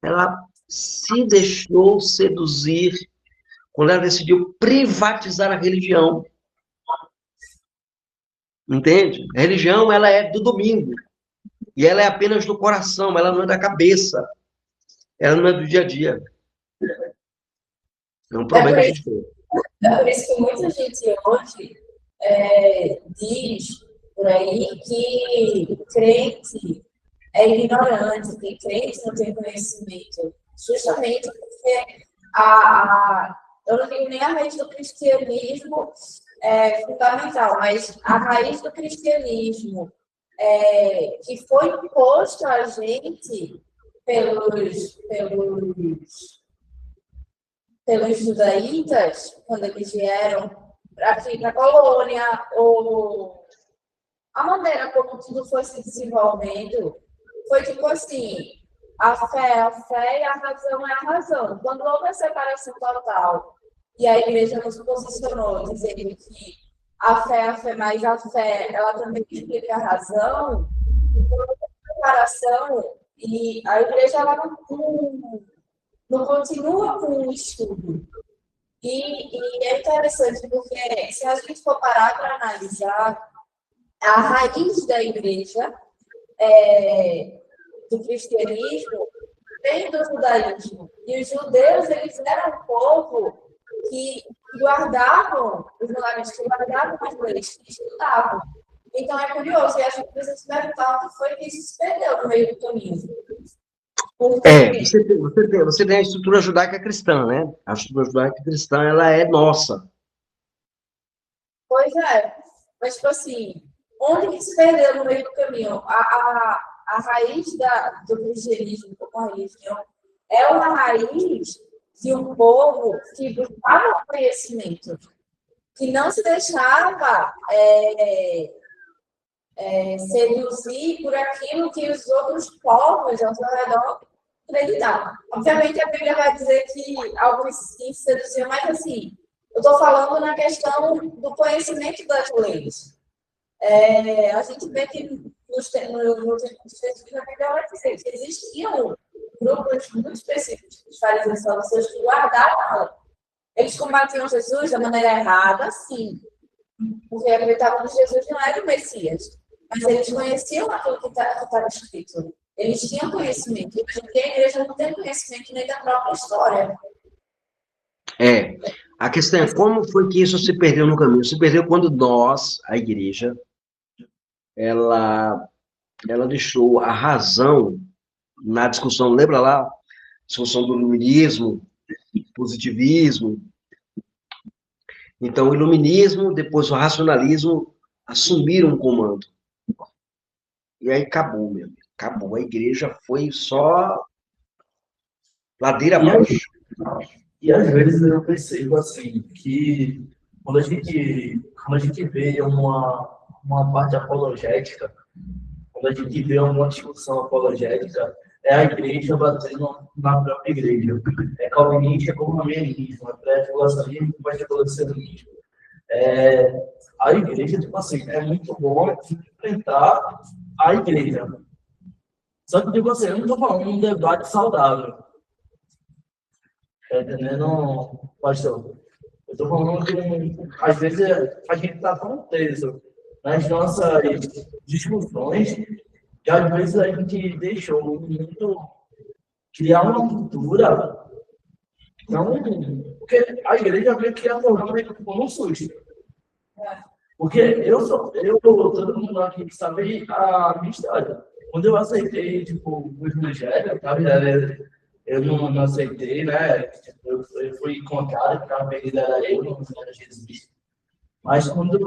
ela se deixou seduzir quando ela decidiu privatizar a religião. Entende? A religião, ela é do domingo. E ela é apenas do coração, ela não é da cabeça. Ela não é do dia a dia. É um problema que a gente tem. É por isso que muita gente hoje diz por aí que crente é ignorante, que crente não tem conhecimento. Justamente porque eu não digo nem a raiz do cristianismo é fundamental, mas a raiz do cristianismo que foi imposto a gente pelos judaítas, quando eles vieram aqui para a colônia, ou a maneira como tudo foi se desenvolvendo, foi tipo assim, a fé e a razão é a razão. Quando houve a separação total, e a igreja nos posicionou, dizendo que a fé, mas a fé, ela também explica a razão, a separação, e a igreja ela não continua com o estudo. E é interessante porque, se a gente for parar para analisar, a raiz da igreja, do cristianismo, vem do judaísmo. E os judeus, eles eram um povo que guardavam os mandamentos, que guardavam as leis, que estudavam. Então, é curioso, e a gente precisa se perguntar o que foi que isso se perdeu no meio do caminho. Você tem a estrutura judaica cristã, né? A estrutura judaica cristã, ela é nossa. Pois é. Mas, tipo assim, onde que se perdeu no meio do caminho? A raiz do cristianismo como religião é uma raiz de um povo que buscava conhecimento, que não se deixava seduzir por aquilo que os outros povos ao seu redor acreditavam. Obviamente, a Bíblia vai dizer que alguns sim seduziam, mas assim, eu estou falando na questão do conhecimento das leis. A gente vê que no tempo de Jesus, a Bíblia vai dizer que existiam grupos muito específicos de fariseus e saduceus que guardavam. Eles combatiam Jesus da maneira errada, sim, porque acreditavam que Jesus não era o Messias. Mas eles conheciam aquilo que estava escrito. Eles tinham conhecimento. Porque a igreja não tem conhecimento nem da própria história. A questão é como foi que isso se perdeu no caminho. Se perdeu quando nós, a igreja, ela deixou a razão na discussão, lembra lá? Discussão do iluminismo, positivismo. Então, o iluminismo, depois o racionalismo assumiram o comando. E aí acabou, meu amigo. Acabou. A igreja foi só ladeira abaixo. E às vezes eu percebo assim que quando a gente vê uma parte apologética, quando a gente vê uma discussão apologética, é a igreja batendo na própria igreja. É calvinista como arminianismo, é pré-tribulacionismo com pós-tribulacionismo. A igreja, tipo assim, é muito bom enfrentar a igreja. Só que, tipo assim, eu não estou falando de um debate saudável. Tá entendendo, pastor? Eu estou falando que, às vezes, a gente está tão preso nas nossas discussões que, às vezes, a gente deixou muito criar uma cultura. Não, porque a igreja veio criar um programa como um susto. Porque todo mundo aqui sabe a minha história. Quando eu aceitei, tipo, o evangelho, tá? Eu não aceitei, né? Eu fui contado que a vida era eu, não era Jesus. Mas quando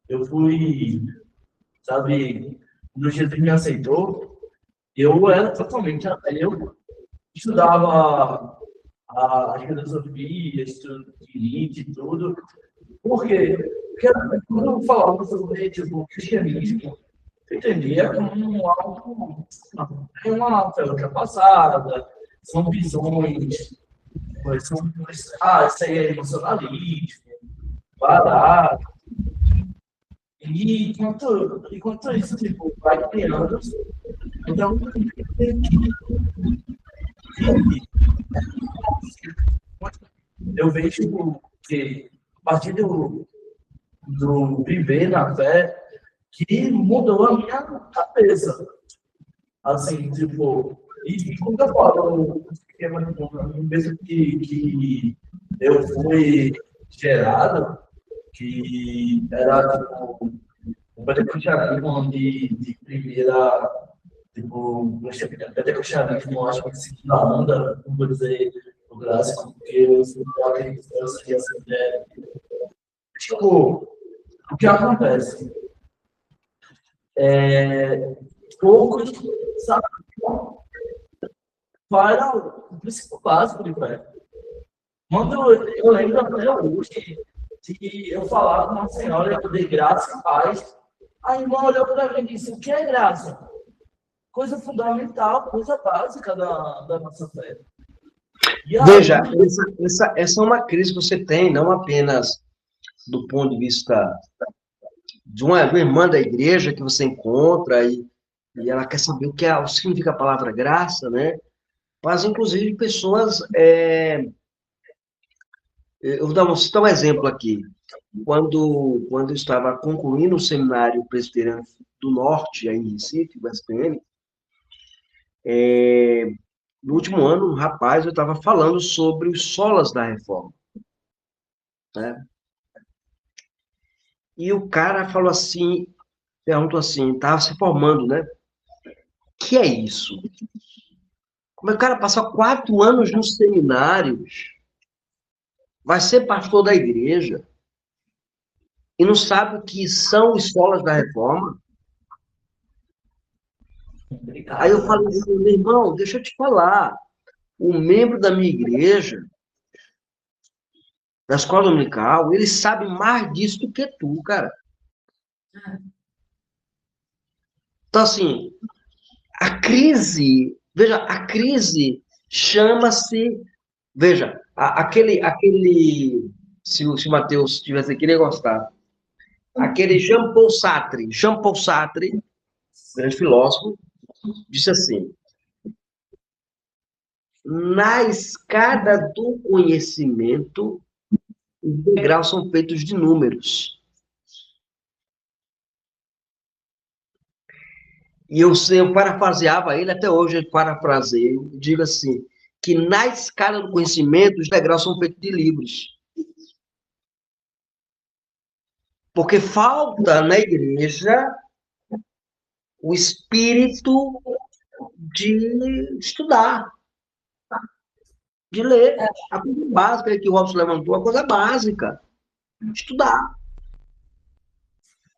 eu fui, sabe, quando Jesus me aceitou, eu era totalmente eu estudava a filosofia, estudo de Nietzsche e tudo. Por quê? Porque quando eu falava sobre tipo, cristianismo, eu entendia como algo, uma fé ultrapassada, são visões, isso aí é emocionalismo, barato. E enquanto isso tipo, vai criando, então eu vejo que a partir do viver na fé que mudou a minha cabeça. Assim, tipo, e quando eu falo mesmo que eu fui gerado, que era tipo, um pentecostalismo de primeira, tipo, pentecostalismo, acho que segunda onda, não vou dizer o clássico, porque eu acredito que eu seria assim, tipo, o que acontece? Poucos sabem qual era o princípio básico de fé. Quando eu lembro até hoje que eu falava com uma senhora, eu dei graça e paz. A irmã olhou para mim e disse: o que é graça? Coisa fundamental, coisa básica da nossa fé. Veja, essa é uma crise que você tem, não apenas do ponto de vista de uma irmã da igreja que você encontra e ela quer saber o que significa a palavra graça, né? Mas, inclusive, pessoas... eu vou citar um exemplo aqui. Quando eu estava concluindo o seminário presbiteriano do Norte, aí em Recife, o SPM, no último ano, um rapaz, eu estava falando sobre os solas da reforma, né? E o cara falou assim, perguntou assim, estava se formando, né? O que é isso? Como é que o cara passar 4 anos nos seminários, vai ser pastor da igreja, e não sabe o que são escolas da reforma? Aí eu falei assim, meu irmão, deixa eu te falar, o membro da minha igreja, da escola dominical, ele sabe mais disso do que tu, cara. Então, assim, veja, a crise chama-se, veja, se o Matheus estivesse aqui, ele ia gostar. Aquele Jean Paul Sartre, grande filósofo, disse assim: na escada do conhecimento, os degraus são feitos de números. eu parafraseava ele, até hoje eu parafraseio, e digo assim, que na escala do conhecimento, os degraus são feitos de livros. Porque falta na igreja o espírito de estudar, de ler. A coisa básica que o Robson levantou, a coisa básica, estudar.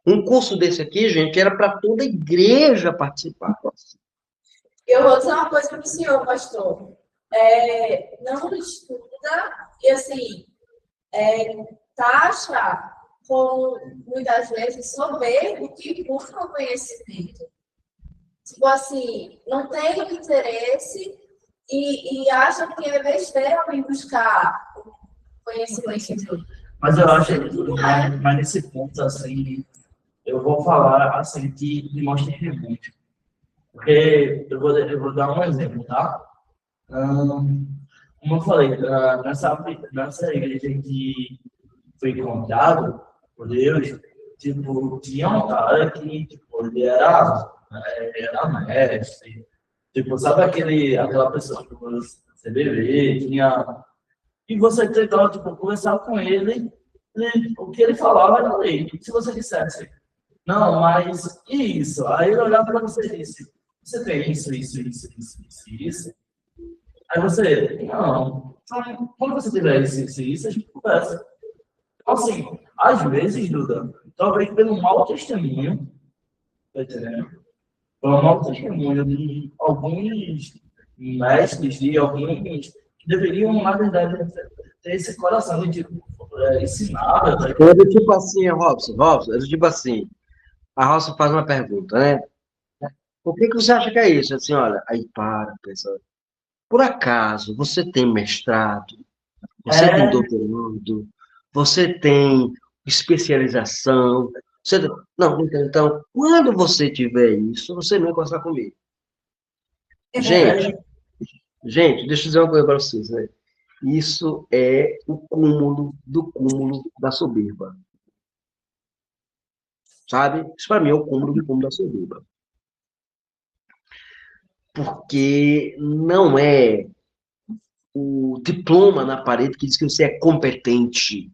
Um curso desse aqui, gente, era para toda a igreja participar. Eu vou dizer uma coisa para o senhor, pastor. Não estuda e, assim, taxa com, muitas vezes, soberbo que busca o conhecimento. Tipo assim, não tem interesse e acha que é besteira em buscar conhecimento. Mas eu acho que mas nesse ponto, assim, eu vou falar assim que demonstra muito. Porque eu vou dar um exemplo, tá? Como eu falei, nessa igreja que foi encontrado por Deus, tipo, tinha um cara que, tipo, ele era mestre, tipo, sabe aquela pessoa que você bebê, tinha... E você tentou, tipo, conversar com ele, o que ele falava era lei. Se você dissesse, não, mas isso? Aí ele olhava para você e disse, você tem isso. Aí você, não. Quando você tiver isso, a gente conversa. Então, assim, às vezes, Duda, talvez pelo mau testemunho, tá entendendo? Pelo mau testemunho de alguns mestres, de alguns que deveriam, na verdade, ter esse coração de ensinar. Tá? É do tipo assim, Robson, é do tipo assim, a Robson faz uma pergunta, né? Por que você acha que é isso? Assim, olha, aí pensa, por acaso você tem mestrado, você tem doutorado, você tem especialização, não, então, quando você tiver isso, você não vai gostar comigo. Gente, deixa eu dizer uma coisa para vocês, né? Isso é o cúmulo do cúmulo da soberba. Sabe? Isso para mim é o cúmulo do cúmulo da soberba. Porque não é o diploma na parede que diz que você é competente.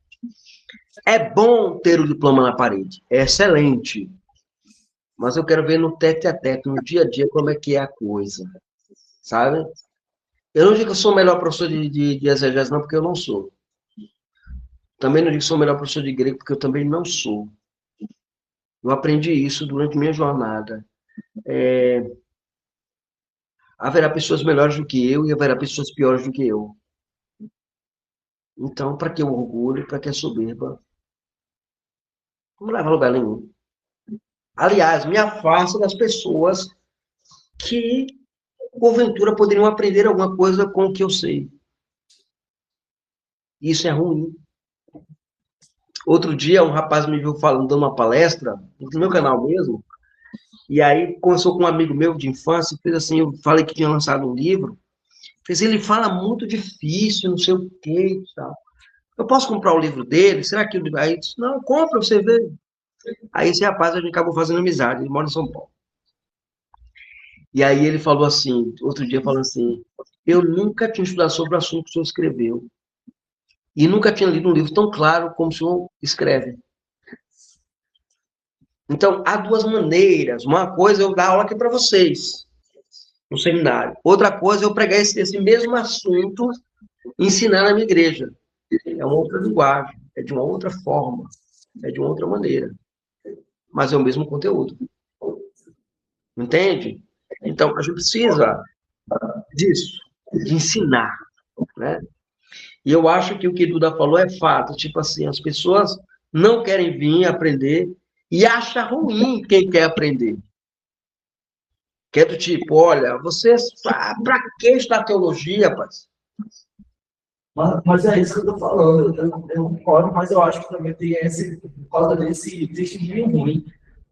É bom ter o diploma na parede, é excelente. Mas eu quero ver no tete a tete, no dia a dia, como é que é a coisa. Sabe? Eu não digo que eu sou o melhor professor de exegese, não, porque eu não sou. Também não digo que sou o melhor professor de grego, porque eu também não sou. Eu aprendi isso durante minha jornada. Haverá pessoas melhores do que eu e haverá pessoas piores do que eu. Então, para que o orgulho, para que a soberba? Não leva a lugar nenhum. Aliás, me afasta das pessoas que, porventura, poderiam aprender alguma coisa com o que eu sei. Isso é ruim. Outro dia, um rapaz me viu falando, dando uma palestra, no meu canal mesmo, e aí conversou com um amigo meu de infância, fez assim, eu falei que tinha lançado um livro, fez, ele fala muito difícil, não sei o quê e tal. Eu posso comprar o livro dele? Será que... Aí eu disse, não, compra, você vê. Aí esse rapaz, a gente acabou fazendo amizade, ele mora em São Paulo. E aí ele falou assim, outro dia falou assim, eu nunca tinha estudado sobre o assunto que o senhor escreveu. E nunca tinha lido um livro tão claro como o senhor escreve. Então, há duas maneiras. Uma coisa é eu dar aula aqui para vocês, no seminário. Outra coisa é eu pregar esse mesmo assunto e ensinar na minha igreja. É uma outra linguagem, é de uma outra forma, é de uma outra maneira. Mas é o mesmo conteúdo. Entende? Então, a gente precisa disso, de ensinar, né? E eu acho que o que Duda falou é fato. Tipo assim, as pessoas não querem vir aprender e acham ruim quem quer aprender. Que é do tipo, olha, você, para que estudar teologia, rapaz? Mas é isso que eu estou falando. Eu concordo, mas eu acho que também tem por causa desse testemunho ruim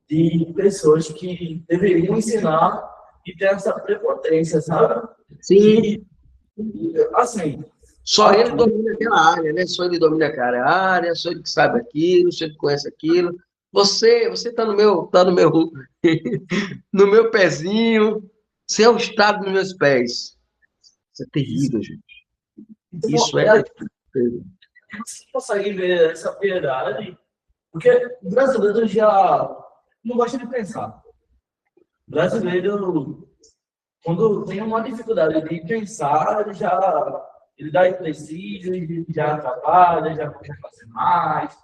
de pessoas que deveriam ensinar e ter essa prepotência, sabe? Sim. Assim. Só ele domina aquela área, né? Só ele domina aquela área, só ele que sabe aquilo, só ele que conhece aquilo. Você tá no meu, no meu pezinho, você é o estado dos meus pés. Isso é Isso. terrível, gente. Então, Isso é terrível. você consegue ver essa piedade, porque o brasileiro já não gosta de pensar. O brasileiro, quando tem uma dificuldade de pensar, ele dá indeciso, ele já trabalha, já quer fazer mais.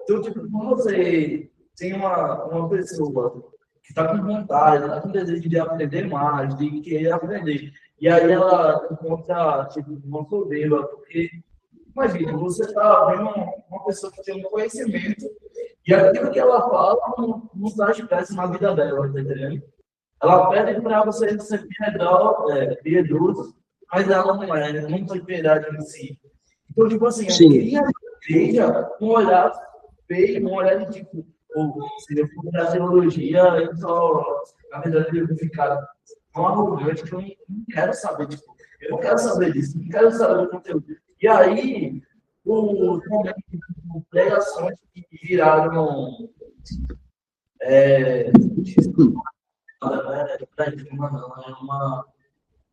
Então, tipo, quando você tem uma pessoa que está com vontade, está com desejo de aprender mais, de querer aprender, e aí ela encontra, tipo, uma soberba, porque, imagina, você está vendo uma pessoa que tem um conhecimento, e aquilo que ela fala não está expresso na vida dela, tá entendendo? Ela pede para você ser piedoso, mas ela não tem piedade em si. Então, tipo assim, eu Sim, queria a igreja um olhar feio, um olhar de tipo, ou se eu for para a teologia, eu só, na verdade, eu vou ficar tão arrogante que eu não quero saber, tipo, eu não quero saber disso, não quero saber do conteúdo. E aí, o momento de pregações que viraram é,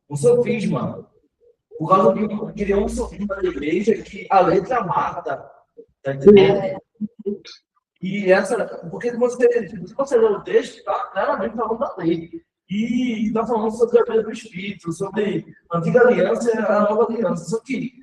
um sofisma. Por causa de criou um sofisma da igreja que a letra mata. Tá entendendo? E essa, porque se você ler o texto, está claramente falando da lei. E está falando sobre a vida do Espírito, sobre a antiga aliança e a nova aliança. Só que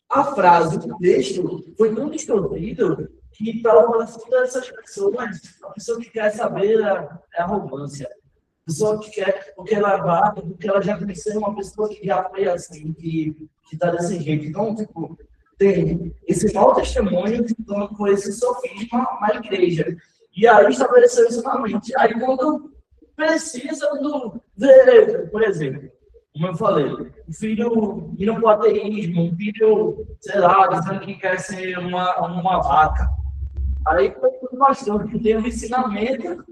a frase, o texto, foi tão distorcido que para o coração dessas pessoas, a pessoa que quer saber é arrogância. A pessoa que quer, porque ela vai, porque ela já conheceu uma pessoa que já foi assim, que está desse jeito. Então, tipo, tem esse mau testemunho com esse sofisma na igreja. E aí estabeleceu isso na mente. Aí quando precisa ver, por exemplo, como eu falei, o filho indo para o ateísmo, um filho, sei lá, dizendo que quer ser uma vaca. Aí foi mostrando que tem um ensinamento,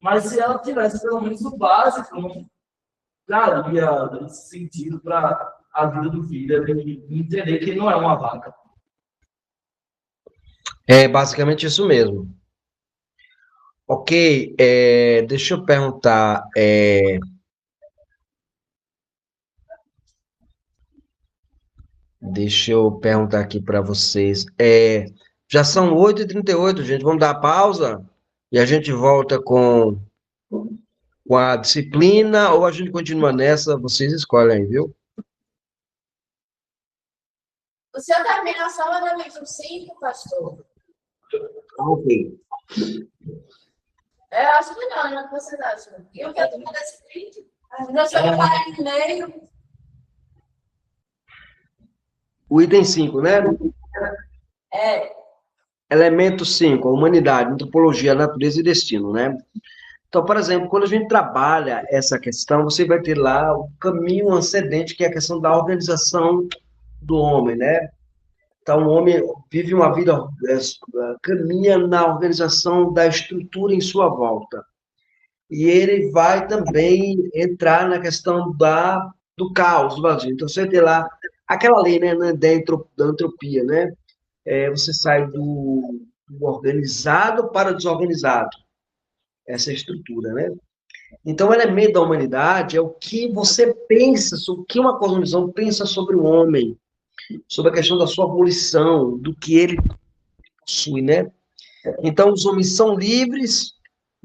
mas se ela tivesse pelo menos o básico, não daria esse sentido para a vida do filho, ele entender que ele não é uma vaca. é basicamente isso mesmo. Ok, deixa eu perguntar. Deixa eu perguntar aqui para vocês. Já são 8h38, gente. Vamos dar a pausa e a gente volta com a disciplina ou a gente continua nessa? Vocês escolhem aí, viu? O senhor termina só o elemento 5, pastor? Ok. Eu acho que não, né? O que vocês acham? E o que eu tô mandando esse print? Não sei o que no meio. O item 5, né? É, Elemento 5, a humanidade, antropologia, natureza e destino, né? Então, por exemplo, quando a gente trabalha essa questão, você vai ter lá o caminho antecedente, que é a questão da organização do homem, né? Então, o homem vive uma vida, caminha na organização da estrutura em sua volta. E ele vai também entrar na questão do caos, do vazio. Então, você tem lá aquela lei, né, da entropia, né? Você sai do organizado para o desorganizado, essa estrutura, né? Então, o elemento da humanidade é o que você pensa, o que uma cosmovisão pensa sobre o homem, sobre a questão da sua abolição, do que ele possui, né? Então, os homens são livres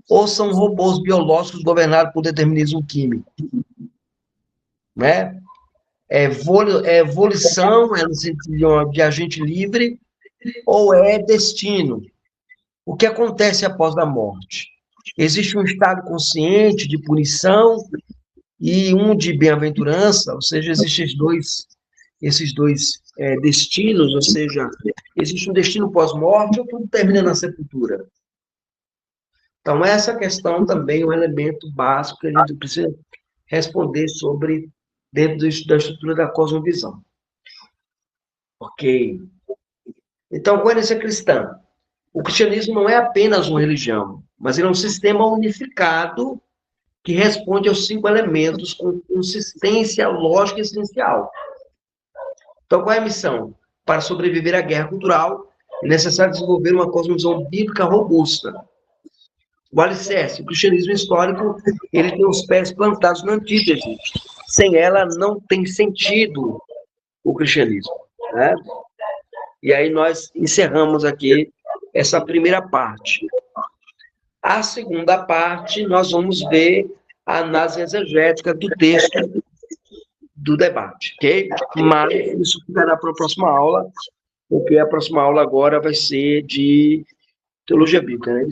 ou são robôs biológicos governados por determinismo químico, né? Evolução, no sentido de agente livre, ou é destino? O que acontece após a morte? Existe um estado consciente de punição e um de bem-aventurança, ou seja, existem esses dois destinos, ou seja, existe um destino pós-morte ou tudo termina na sepultura? Então, essa questão também é um elemento básico que a gente precisa responder sobre dentro da estrutura da cosmovisão. Ok. Então, coerência cristã. O cristianismo não é apenas uma religião, mas ele é um sistema unificado que responde aos 5 elementos com consistência lógica essencial. Então, qual é a missão? Para sobreviver à guerra cultural, É necessário desenvolver uma cosmovisão bíblica robusta. O alicerce, o cristianismo histórico, ele tem os pés plantados na antítese. Sem ela, não tem sentido o cristianismo, né? E aí nós encerramos aqui essa primeira parte. A segunda parte, nós vamos ver a análise exegética do texto do debate, ok? Mas isso ficará para a próxima aula, porque a próxima aula agora vai ser de teologia bíblica, né?